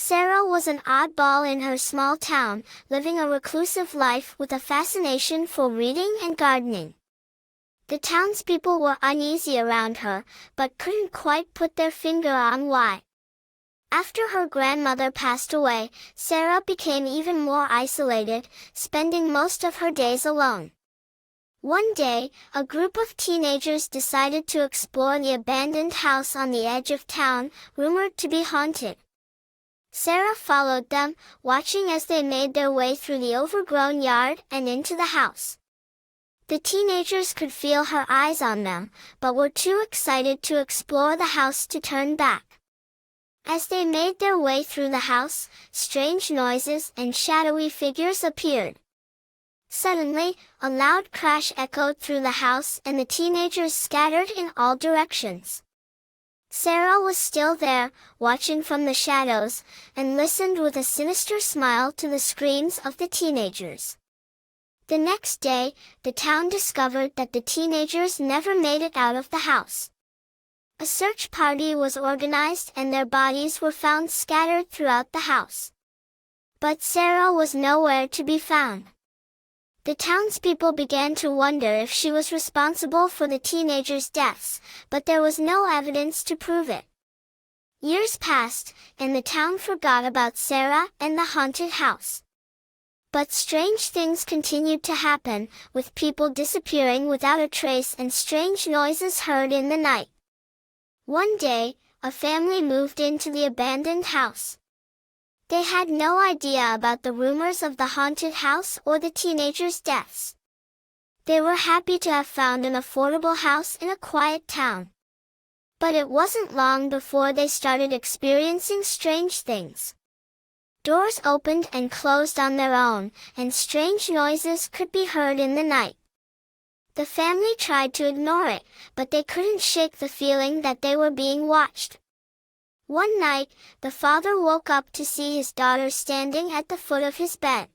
Sarah was an oddball in her small town, living a reclusive life with a fascination for reading and gardening. The townspeople were uneasy around her, but couldn't quite put their finger on why. After her grandmother passed away, Sarah became even more isolated, spending most of her days alone. One day, a group of teenagers decided to explore the abandoned house on the edge of town, rumored to be haunted. Sarah followed them, watching as they made their way through the overgrown yard and into the house. The teenagers could feel her eyes on them, but were too excited to explore the house to turn back. As they made their way through the house, strange noises and shadowy figures appeared. Suddenly, a loud crash echoed through the house and the teenagers scattered in all directions. Sarah was still there, watching from the shadows, and listened with a sinister smile to the screams of the teenagers. The next day, the town discovered that the teenagers never made it out of the house. A search party was organized and their bodies were found scattered throughout the house. But Sarah was nowhere to be found. The townspeople began to wonder if she was responsible for the teenagers' deaths, but there was no evidence to prove it. Years passed, and the town forgot about Sarah and the haunted house. But strange things continued to happen, with people disappearing without a trace and strange noises heard in the night. One day, a family moved into the abandoned house. They had no idea about the rumors of the haunted house or the teenagers' deaths. They were happy to have found an affordable house in a quiet town. But it wasn't long before they started experiencing strange things. Doors opened and closed on their own, and strange noises could be heard in the night. The family tried to ignore it, but they couldn't shake the feeling that they were being watched. One night, the father woke up to see his daughter standing at the foot of his bed.